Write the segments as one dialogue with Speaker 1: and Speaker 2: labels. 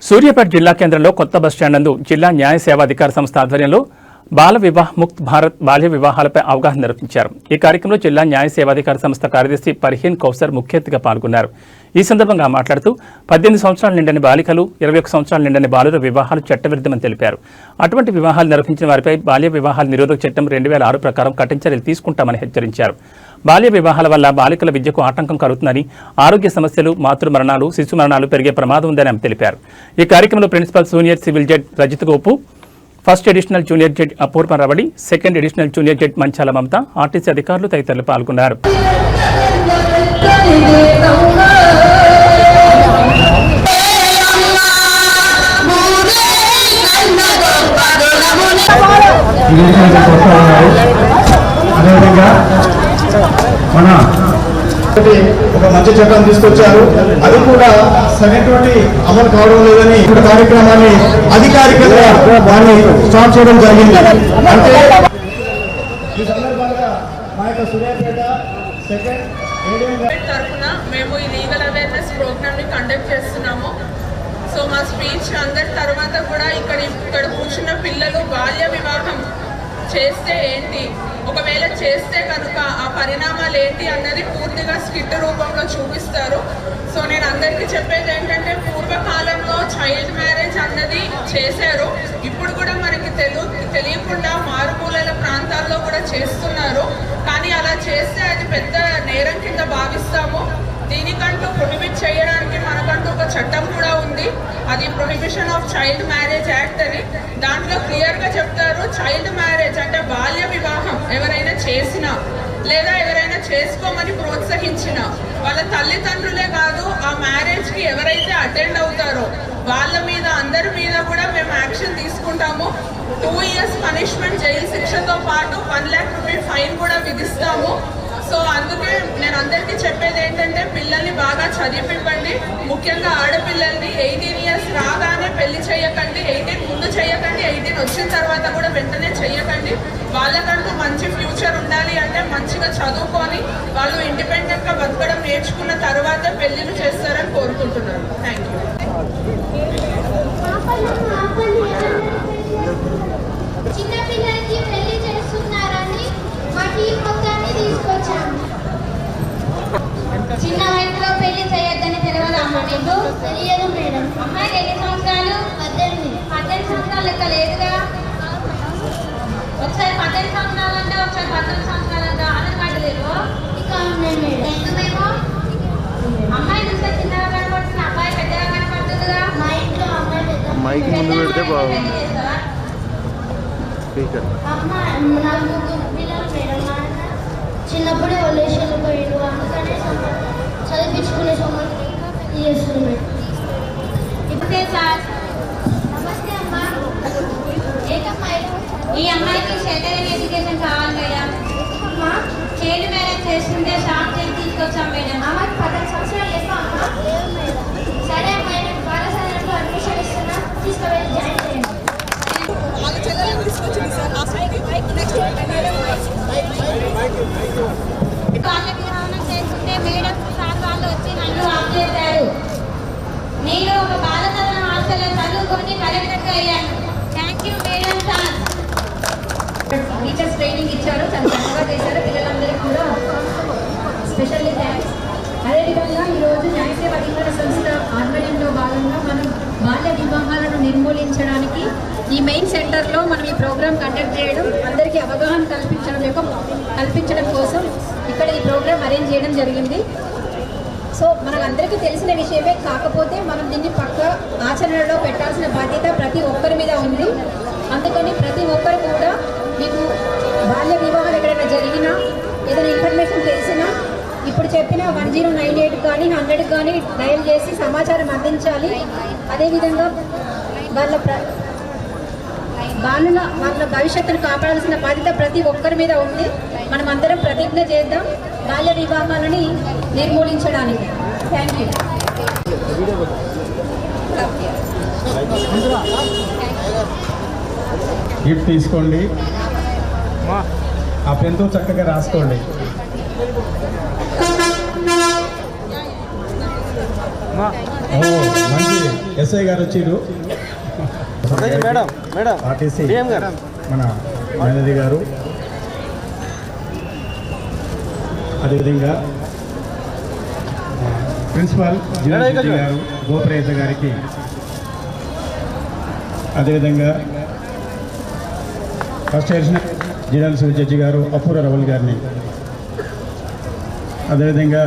Speaker 1: సూర్యాపేట జిల్లా కేంద్రంలో కొత్త బస్టాండ్ నందు జిల్లా న్యాయ సేవాధికార సంస్థ ఆధ్వర్యంలో బాల వివాహ్ ముక్త్ భారత్ బాల్య వివాహాలపై అవగాహన నిర్వహించారు. ఈ కార్యక్రమంలో జిల్లా న్యాయ సేవాధికార సంస్థ కార్యదర్శి పర్హీన్ కౌసర్ ముఖ్య అతిథిగా పాల్గొన్నారు. ఈ సందర్భంగా మాట్లాడుతూ 18 సంవత్సరాల నిండని బాలికలు 21 సంవత్సరాల నిండని బాలుర వివాహాలు చట్టవిరుద్ధమని తెలిపారు. అటువంటి వివాహాలు నిర్వహించిన వారిపై బాల్య వివాహాల నిరోధక చట్టం 2006 ప్రకారం కఠిన చర్యలు తీసుకుంటామని హెచ్చరించారు. బాల్య వివాహాల వల్ల బాలికల విద్యకు ఆటంకం కలుగుతుందని, ఆరోగ్య సమస్యలు, మాతృ మరణాలు, శిశు మరణాలు పెరిగే ప్రమాదం ఉందని ఆమె తెలిపారు. ఈ కార్యక్రమంలో principal senior civil judge Rajit Gopu, first additional junior judge Apoorva Ravadi, second additional junior judge Manchala Mamatha, RTC అధికారులు తదితరులు పాల్గొన్నారు.
Speaker 2: మన ఒక మంచి చట్టం తీసుకొచ్చారు. అది కూడా సరైనటువంటి అమలు కావడం లేదని ఇప్పుడు కార్యక్రమాన్ని అధికారికంగా దాన్ని స్టార్ట్ చేయడం జరిగింది. అంటే ఈ సందర్భంగా మా యొక్క సూర్యాపేట సెకండ్
Speaker 3: తరఫున మేము ఈ లీగల్ అవేర్నెస్ ప్రోగ్రామ్ ని కండక్ట్ చేస్తున్నాము. సో మా స్పీచ్ అందరి తర్వాత కూడా ఇక్కడ కూర్చున్న పిల్లలు బాల్య వివాహం చేస్తే ఏంటి, ఒకవేళ చేస్తే కనుక ఆ పరిణామాలు ఏంటి అన్నది పూర్తిగా స్కిట్ రూపంలో చూపిస్తారు. సో నేను అందరికీ చెప్పేది ఏంటంటే, పూర్వకాలంలో చైల్డ్ మ్యారేజ్ అన్నది చేశారు. ఇప్పుడు కూడా మనకి తెలియకుండా మారుమూలల ప్రాంతాల్లో కూడా చేస్తున్నారు. కానీ అలా చేస్తే అది పెద్ద నేరం కింద భావిస్తాము. దీనికంటూ ప్రొహిబిట్ చేయడానికి మనకంటూ ఒక చట్టం కూడా ఉంది. అది prohibition of child marriage act అని. దాంట్లో క్లియర్గా చెప్తారు, చైల్డ్ మ్యారేజ్ అంటే బాల్య వివాహం ఎవరైనా చేసినా లేదా ఎవరైనా చేసుకోమని ప్రోత్సహించిన వాళ్ళ తల్లిదండ్రులే కాదు, ఆ మ్యారేజ్కి ఎవరైతే అటెండ్ అవుతారో వాళ్ళ మీద అందరి మీద కూడా మేము యాక్షన్ తీసుకుంటాము. 2 years పనిష్మెంట్, జైలు శిక్షతో పాటు 1 lakh రూపీ ఫైన్ కూడా విధిస్తాము. సో అందుకే నేను అందరికీ చెప్పేది ఏంటంటే, పిల్లల్ని బాగా చదివించండి. ముఖ్యంగా ఆడపిల్లల్ని 18 years రాగానే పెళ్లి చేయకండి, 18 ముందు చేయకండి, 18 వచ్చిన తర్వాత కూడా వెంటనే చేయకండి. వాళ్ళకంటూ మంచి ఫ్యూచర్ ఉండాలి అంటే మంచిగా చదువుకొని వాళ్ళు ఇండిపెండెంట్గా బతకడం నేర్చుకున్న తర్వాత పెళ్లిళ్ళు చేస్తారని కోరుకుంటున్నాను. Thank you.
Speaker 4: చిన్న వయసులో పెళ్లి చేయొద్దని తెలియదా అమ్మ నీకు? తెలియదు మేడం. అమ్మాయికి ఎన్ని సంవత్సరాలు? 18 సంవత్సరాలు లెక్క లేదుగా. ఒకసారి 18 సంవత్సరాలు అంటే ఒకసారి 19 సంవత్సరాలు అంటే ఆనంద మాట లేవు. ఇక ఎందుకేమో అమ్మాయి చూస్తే చిన్నగా కనపడుతుంది, అబ్బాయి పెద్దగా కనపడుతుందిగా. మా ఇంట్లో అమ్మాయికి ముందు పెడితే బాగుంది. నాకు పిల్లలు మేడం, చిన్నప్పుడే వదిలేసాను పోయిండు, అందుకనే చదివించుకునే సొమ్ముని చేస్తున్నాడు. ఇప్పుడే సార్ నమస్తే అమ్మా. ఈ అమ్మాయికి షెల్టర్ ఎడ్యుకేషన్ కావాలి మేడం. అమ్మా చైల్డ్ మ్యారేజ్ చేస్తుంటే షాప్ చేసి తీసుకొచ్చాం మేడం. అమ్మాయికి 18 సంవత్సరాలు లేక అమ్మా? సరే అమ్మాయి, నేను పాఠశాలలో అడ్మిషన్ ఇస్తున్నా, తీసుకువెళ్ళి జాయిన్ చేయండి. చేస్తుంటే మేడం సార్ వాళ్ళు వచ్చి నన్ను ఆఫ్ చేశారు. నేను ఒక బాలసదన హాస్టల్లో చదువుకొని కలెక్టర్గా అయ్యాను. Thank you madam sir.
Speaker 5: Teachers training ఇచ్చారు, చాలా చక్కగా చేశారు. పిల్లలందరికీ కూడా స్పెషల్లీ థ్యాంక్స్. అదేవిధంగా ఈరోజు న్యాయ సేవా అధికార సంస్థ ఆధ్వర్యంలో భాగంగా మనం బాల్య వివాహాలను నిర్మూలించడానికి ఈ మెయిన్ సెంటర్లో మనం ఈ ప్రోగ్రామ్ కండక్ట్ చేయడం, అందరికీ అవగాహన కల్పించడం కోసం ఇక్కడ ఈ ప్రోగ్రామ్ అరేంజ్ చేయడం జరిగింది. సో మనకందరికీ తెలిసిన విషయమే, కాకపోతే మనం దీన్ని పక్క ఆచరణలో పెట్టాల్సిన బాధ్యత ప్రతి ఒక్కరి మీద ఉంది. అందుకని ప్రతి ఒక్కరు కూడా మీకు బాల్య వివాహాలు ఎక్కడైనా జరిగినా, ఏదైనా ఇన్ఫర్మేషన్ తెలిసినా ఇప్పుడు చెప్పిన 1098 కానీ 100 కానీ డయల్ చేసి సమాచారం అందించాలి. అదేవిధంగా వాళ్ళ భవిష్యత్తును కాపాడాల్సిన బాధ్యత ప్రతి ఒక్కరి మీద ఉంది. మనం అందరం ప్రతిజ్ఞ చేద్దాం బాల్య వివాహాలని నిర్మూలించడానికి. Thank you.
Speaker 2: గిఫ్ట్ తీసుకోండి, ఆ పెన్తో చక్కగా రాసుకోండి. Ma. మంచి ఎస్ఐ గారు వచ్చారు, ఆర్టీసీ మన మేనది గారు, అదేవిధంగా ప్రిన్సిపాల్ జిల్లా జడ్జి గారు గోపరేత గారికి, అదేవిధంగా ఫస్ట్ అడిషనల్ జిల్లా సివిల్ జడ్జి గారు అపూర్వ రవల్ గారిని, అదేవిధంగా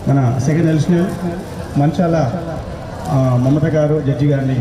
Speaker 2: మన సెకండ్ అడిషనల్ మంచాల మమత గారు జడ్జి గారిని